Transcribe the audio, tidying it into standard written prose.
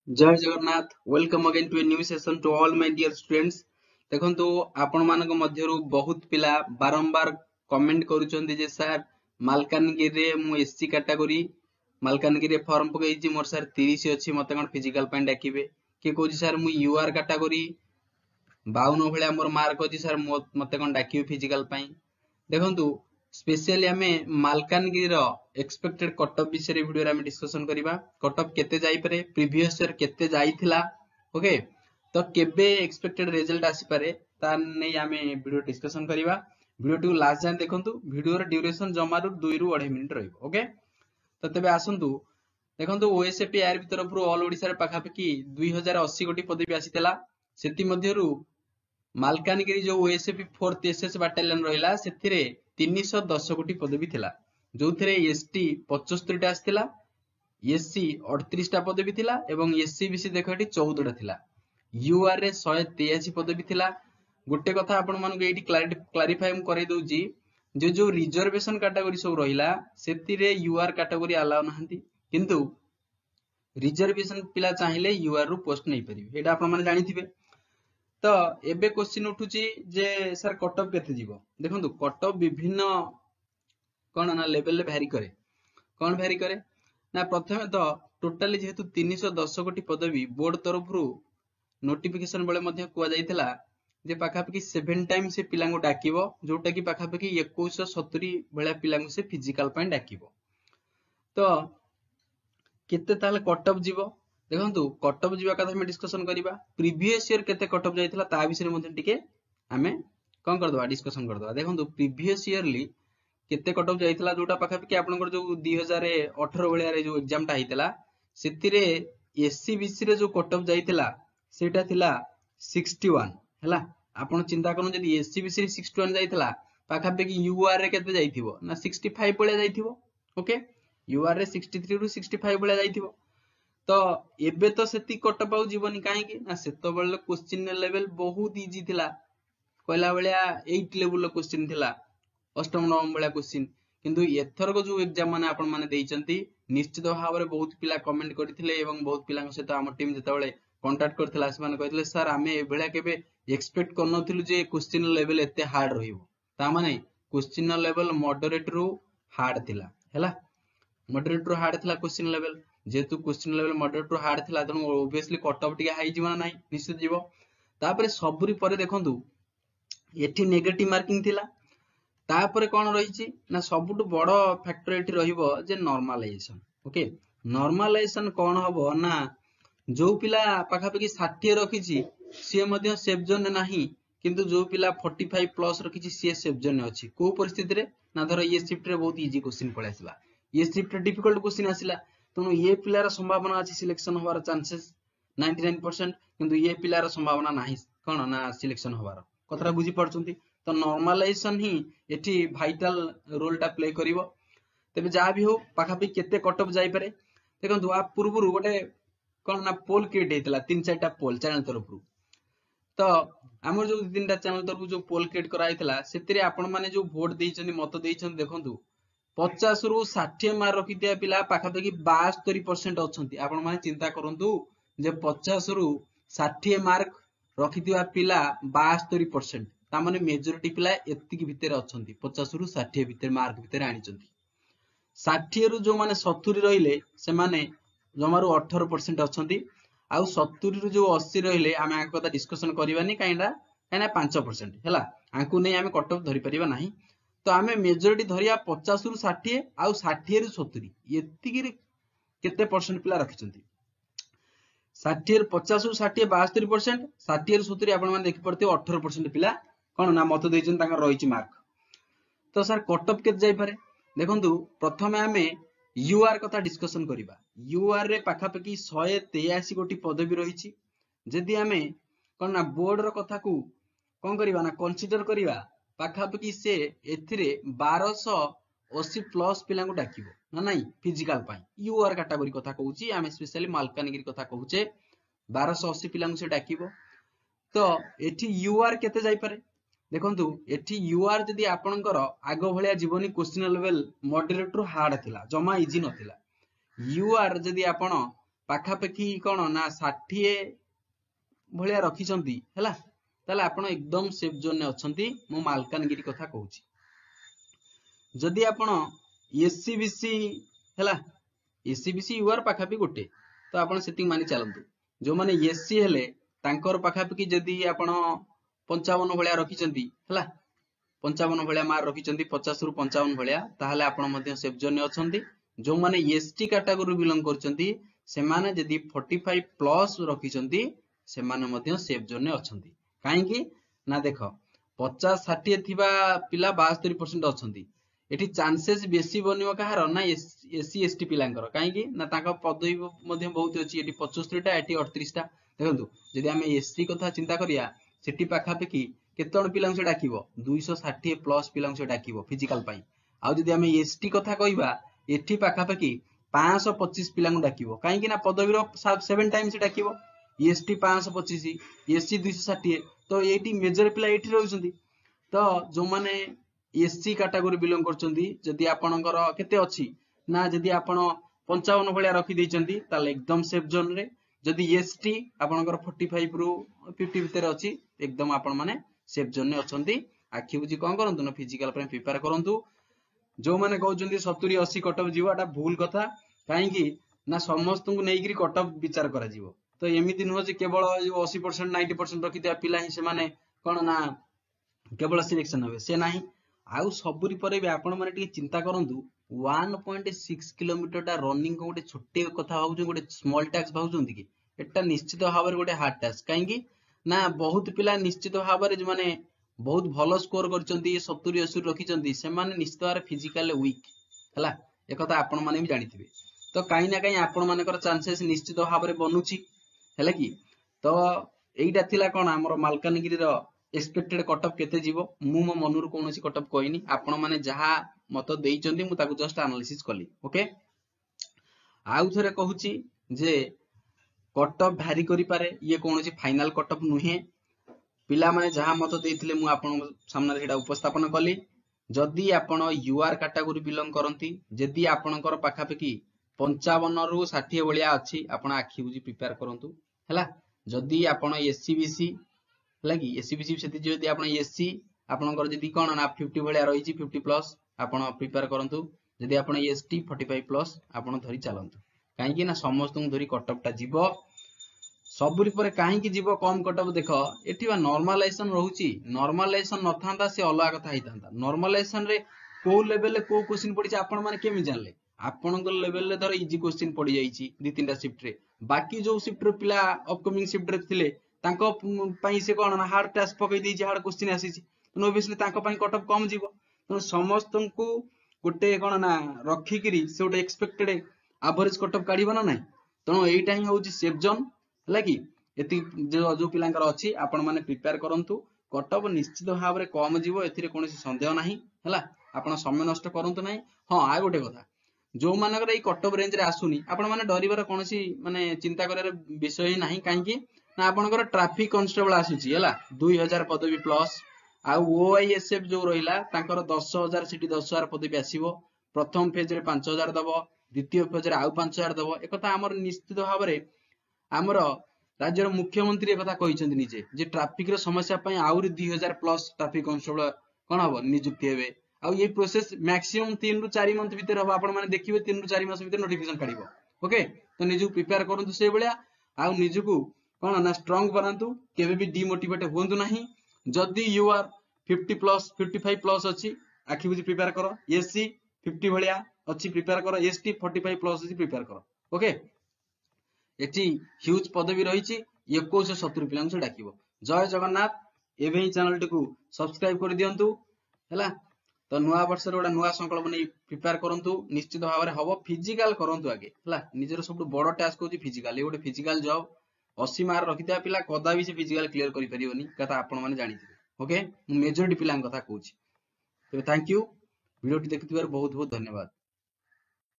जय Jagannath welcome again to a new session to all my dear students. देखंतु आपण मानक मध्यरु बहुत पिला बारंबार कमेंट करूचंदी जे सर मालकानगिरी रे मु एससी कैटेगरी मालकानगिरी रे फॉर्म पकैछि मोर सर 30 अछि मते कोन फिजिकल पॉइंट डाकिबे के कहछि सर मु यूआर कैटेगरी 52 भलिया मोर मार्क अछि सर मते कोन डाकिबे फिजिकल पई। देखंतु स्पेशली आमे मालकानगिरी रो एक्सपेक्टेड कट ऑफ विषय वीडियो रे आमे डिस्कशन करिबा। कट ऑफ केते जाई पारे, प्रीवियस ईयर केते जाईथिला, ओके तो केबे एक्सपेक्टेड रिजल्ट आसी पारे ता नै आमे वीडियो डिस्कशन करिबा। वीडियो टू लास्ट जान देखंतु। वीडियो रो ड्यूरेशन जमारु 2 रु 2.5 मिनिट रहइबो। ओके तो तबे आसंतु देखंतु ओएसएपी आर भी तरफ रो ऑल ओडिसा रे पाखा पाखी 2080 गोटी पदवी आसीतला। सेति मध्यरु मालकानगिरी जो ओएसएपी 4th एसएस बाटालियन रहिला सेथिरे 310 गोटी पदवी थिला, जोथिरे एसटी 75 टा आस्थिला, एससी 38 टा पदवी थिला एवं एससीबीसी देखो 14 टा थिला। यूआर रे 183 पदवी थिला। गोटे कथा आपण मानको एठी क्लारिफाई हम करै दउजी जे जो रिजर्वेशन कैटेगरी सब रहिला सेतिरे यूआर कैटेगरी अलाउ नहंती, किंतु रिजर्वेशन पिला चाहिले यूआर रु पोस्ट नै परिबे। एटा आपण माने जानिथिबे। तो एबे क्वेश्चन उठुची जे सर कट ऑफ केते जीवो। देखंतु कट ऑफ विभिन्न कोन ना लेवल ले भ्यारी करे। कोन भ्यारी करे ना प्रथमे तो टोटली जेहेतु 310 कोटी पदवी बोर्ड तरफ रु नोटिफिकेशन बेले मध्ये कुआ जाइथिला जे पाखापाखि 7 टाइम से पिलांगो डाकिबो, जोटा कि पाखापाखि 2170 भलिया पिलांगो से फिजिकल पॉइंट डाकिबो। तो केते ताले कट ऑफ जीवो। देखंतु कट ऑफ जीवा कथा हम डिस्कशन करिबा। प्रीवियस ईयर केते कट ऑफ जाइथिला ता विषय मध्ये टिके हमें कोन कर दबा डिस्कशन कर दबा। देखंतु प्रीवियस ईयरली केते कट ऑफ जाइथिला जोटा पाखापाखि आपनकर जो 2018 भलिया रे जो एग्जाम टा आइथिला सेतिरे एससीबीसी रे जो कट ऑफ जाइथिला सेटा थिला 61 हैला। आपण चिंता करन जदि एससीबीसी रे 61 जाइथिला पाखापाखि यूआर रे केते जाइथिबो ना 65 भलिया जाइथिबो। ओके यूआर रे 63 रु 65 भलिया जाइथिबो। तो एबे तो सेति कट ऑफ आउ जीवनी काहे कि ना सेतो बेले क्वेश्चन लेवल बहुत इजी थिला। कहला भलिया 8 लेवल क्वेश्चन थिला, अष्टम नवम भलिया क्वेश्चन। किंतु एथर को जो एग्जाम माने आपण माने देइचंती निश्चित भाव रे बहुत पिला कमेंट करथिले एवं बहुत पिलांक सहित हम टीम जता बेले कांटेक्ट करथिला से माने कहथिले सर आमे ए भलिया केबे एक्सपेक्ट करनथिलु जे क्वेश्चन लेवल एते हार्ड रहिबो। ता माने क्वेश्चन लेवल मॉडरेट रु हार्ड थिला हैला। मॉडरेट रु हार्ड थिला क्वेश्चन लेवल, जेतु क्वेश्चन लेवल मॉडरेट रु हार्ड थिला तनु ऑब्वियसली कट ऑफ टिके हाई जीवा नाही, निश्चित जीवो। तापरे सबुरी परे देखंतु एठी नेगेटिव मार्किंग थिला। तापरे कोन रहिची ना सबुटु बडो फैक्टर एठी रहिबो जे नॉर्मलाइजेशन। ओके नॉर्मलाइजेशन कोन हबो ना जो पिला पाखापाखि 60 रखिची से मध्ये सेफ जोन नाही, किंतु जो पिला 45 प्लस रखिची से सेफ जोन अछि। को परिस्थिति रे ना धर ये शिफ्ट रे बहुत इजी क्वेश्चन पळे आसिला, ये शिफ्ट रे डिफिकल्ट क्वेश्चन आसिला, तनु ये पिलार संभावना अछि सिलेक्शन होबार चांसेस 99%, किंतु ये पिलार संभावना नाही कोन ना सिलेक्शन होबार। कतरा बुझी पड़छंती। तो नॉर्मलाइजेशन ही एठी वाइटल रोल टा प्ले करिवो। तबे जा भी हो पाखापि केते कट ऑफ जाई पारे। देखंतु आ पूर्वरु गोटे कोन ना पोल क्रिएट हेतला 3-4टा पोल चैनल तरफ रु। तो हमर जो 3टा चैनल तरफ जो पोल क्रिएट करा आइतला सेतिरे आपण माने जो वोट देइचंदी मत देइचंदी देखंतु 50 रु 60 मार्क रखितिया पिला पाखापाखि 72% अछंती। आपण माने चिंता करंतु जे 50 रु 60 मार्क रखितिया पिला 72%, ता माने मेजॉरिटी पिला एतिकी भितरे अछंती 50 रु 60 भितरे मार्क भितरे आनिचंती। 60 रु जो माने 70 रहिले से माने जमारु 18% अछंती। आउ 70 रु जो 80 रहिले आमे आक कथा डिस्कशन करिवानी काइना 5% हैला। आंकु नै आमे कट ऑफ धरि परिबा नाही। तो आमे मेजॉरिटी धरिया 50 रु 60 आउ 60 रु 70 एतिकी रे केते परसेंट पिला रखिचंती। 60 रु 50 रु 60 72%, 60 रु 70 आपण माने देखि पड़ते 18% पिला कोन ना मत देइचन तांका रहिची मार्क। तो सर कट ऑफ केते जाई पारे। देखंतु प्रथमे आमे यूआर कथा डिस्कशन करिबा। यूआर रे पाखापाखि 183 गोटी पदवी रहिची। जदि आमे कोन ना बोर्ड रो कथा को कोन करिबा ना कंसीडर करिबा पाखापाखि से एथिरे 1280 प्लस पिलांगो डाकिबो ना नाही फिजिकल पाई। यूआर कैटेगरी कथा कहूची आमे स्पेशली मालकानगिरी कथा कहूचे 1280 पिलांगो से डाकिबो। तो एठी यूआर केते जाई पारे। देखंतु एठी यूआर जदि आपनकर आगो भलिया जीवनी क्वेश्चन लेवल मॉडरेट रु हार्ड थिला, जमा इजी नथिला। यूआर जदि आपण पाखापाखि कौन ना 60 भलिया रखिछंती हैला ताले आपण एकदम सेफ जोन ने अछंती मु मालकानगिरी कथा कहूची जदि आपण एससीबीसी हैला एससीबीसी यूआर पाखापाखि गोटे तो आपण सेटिंग मानि चलंतु जो माने एससी हेले तांकर पाखापाखि जदि आपण 55 भलिया रखिछंती हैला 55 भलिया मार रखिछंती 50 रु 55 भलिया ताहाले आपण मध्ये सेफ जोन ने अछंती जो माने एसटी कैटेगरी बिलोंग करछंती से माने जदि 45 प्लस रखिछंती से माने मध्ये सेफ जोन ने अछंती काहे कि ना देखो 50-60 थिबा पिला 72% अछंती एठी चांसेस बेसी बनियो कहार ना एससी एसटी पिलांकर काहे कि ना ताका पदवी मध्ये बहुत अछि एठी 75 टा एठी 38 टा देखंतु जदि हमें एसटी कथा चिंता करिया सेठी पाखापाखि केतण पिलांग से डाकिबो 260 प्लस पिलांग से डाकिबो फिजिकल पाई आ जदि हमें एसटी कथा कहबा एठी पाखापाखि 525 पिलांग डाकिबो काहे कि ना पदवीर 7 टाइम्स डाकिबो एसटी 525 एससी 260 तो एटी मेजर पिला एठी रहउछंती तो जो माने एससी कैटेगरी बिलोंग करछंती जदि आपणकर केते अछि ना जदि आपण 55 भलिया रखि दैछंती ताले एकदम सेफ जोन रे जदि एसटी आपणकर 45 रु 50 भीतर अछि एकदम आपण माने सेफ जोन ने अछंती आखि बुझी कोन करंतु ना फिजिकल पे प्रिपेयर करंतु जो माने कहउछंती 70-80 कटअप जीवाटा भूल कथा काहे कि ना समस्त को नेइकरी कटअप विचार करा जीवो तो एमिति नुह जे केवल 80% 90% रखिथिया पिला ही से माने कोन ना केवल सिलेक्शन होबे से नाही आउ सबुरी परे भी आपण माने टिके चिंता करंतु 1.6 किलोमीटर टा रनिंग को गोटे छोटे कथा भाबुछु गोटे स्मॉल टास्क भाबुछंती कि एटा निश्चित भाबरे गोटे हार्ड टास्क काहे कि ना बहुत पिला निश्चित भाबरे जे माने बहुत भलो स्कोर करचंती 70-80 रखिचंती से माने निश्चित भाबरे फिजिकल वीक हला ए कथा आपण माने भी जानिथिबे तो काई ना काई आपण मानकर चांसेस निश्चित भाबरे बनुची हैला कि तो एइटा थिला कोन हमर मालकानगिरी रो एक्सपेक्टेड कटअप केते जीवो मु मो मनुर कोनोसी कटअप कहनी आपण माने जहा मत देइचंती मु ताकू जस्ट एनालिसिस कली ओके आउ थरे कहूची जे कटअप भारी करि पारे ये कोनोसी फाइनल कटअप नुहे पिला माने जहा मत देइथिले मु आपण सामने हेडा उपस्थापन कली जदि आपण यूआर कैटेगरी बिलोंग करंती जदि आपणकर पाखापाखि 55 रु 60 भलिया अछि आपण आखि बुझी प्रिपेयर करंतु हैला जदि आपण एससीबीसी लगी एससीबीसी सेति जदि आपण एससी आपणकर जदि कोन ना 50 भलिया रहिछि 50 प्लस आपण प्रिपेयर करंतु जदि आपण एसटी 45 प्लस आपण धरि चलंतु काहे कि ना समस्त को धरि कटअप टा जीवो सबुरी परे काहे कि जीवो कम कटअप देखो एठिबा नॉर्मलाइजेशन रहउची नॉर्मलाइजेशन नथांता से अलग कथा हितांता नॉर्मलाइजेशन रे को लेवल को क्वेश्चन पडिछि आपण माने केमि जानले आपणक लेवल रे धर इजी क्वेश्चन पड़ी जाइछि दि तीनटा शिफ्ट रे बाकी जो शिफ्ट रे पिला अपकमिंग शिफ्ट रे थिले तांको पई से कोन ना हार्ड टास्क पकई दै छै हार्ड क्वेश्चन आसीछि तो ऑब्वियसली तांको पई कटअप कम जीवो तो समस्त को गोटे कोन ना रखी करी से गोटे एक्सपेक्टेड एवरेज कटअप काढिबो ना नै तनो एइटा ही होउछि सेफ जोन हला कि एति जो पिलांकर अछि आपण माने प्रिपेयर करंतु कटअप निश्चित भाव रे कम जीवो एथिरे कोनोसी संदेह नाही हला आपण समय नष्ट करंतु नाही हां आ गोटे कथा जो मानकर ए कटअप रेंज रे आसुनी आपण माने डरिबार कोनोसी माने चिंता करियार विषय ही नाही काहे कि ना आपणकर ट्रैफिक कांस्टेबल आसीची हला 2000 पदवी प्लस आ ओआईएसएफ जो रहिला तांकर 10000 सिटी 10000 पदवी आसीबो प्रथम फेज रे 5000 दबो द्वितीय फेज रे आउ 5000 दबो एकता हमर निश्चित भाव रे हमर राज्यर मुख्यमंत्री ए कथा कहिसंती निजे जे ट्रैफिक रे समस्या पई आउरी 2000 प्लस ट्रैफिक कांस्टेबल कोन हबो नियुक्ति हेबे आ ये प्रोसेस मैक्सिमम 3 रु 4 मंथ भीतर हबो आपण माने देखिबे 3 रु 4 मास भीतर नोटिफिकेशन काढिबो ओके तो निजु प्रिपेयर करंतु से बलिया आ निजुकु कोन ना स्ट्रांग बनांतु केबे भी डिमोटिवेट होंतु नाही जदी यू आर 50 प्लस 55 प्लस अछि आखि बुझी प्रिपेयर करो एससी 50 भलिया अछि प्रिपेयर करो एसटी 45 प्लस अछि प्रिपेयर करो ओके एटी ह्यूज पदवी रहिछि 2170 पिलांग से डाकिबो जय जगन्नाथ एबे ही चैनल टिकु सब्सक्राइब कर दियंतु हैला तो नुआ वर्ष रे ओडा नुआ संकल्प नै प्रिपेयर करंतु निश्चित भाव रे हबो फिजिकल करंतु आगे हैला निजर सब बड़ टास्क होछि फिजिकल ए ओडे फिजिकल जॉब 80 मार्क रखिता पिला कदा भी से फिजिकल क्लियर करि परियोनी कथा आपण माने जानिथिबे ओके मेजॉरिटी पिलांग कथा कहूछि तो थैंक यू वीडियो टी देखिथिबार बहुत बहुत धन्यवाद।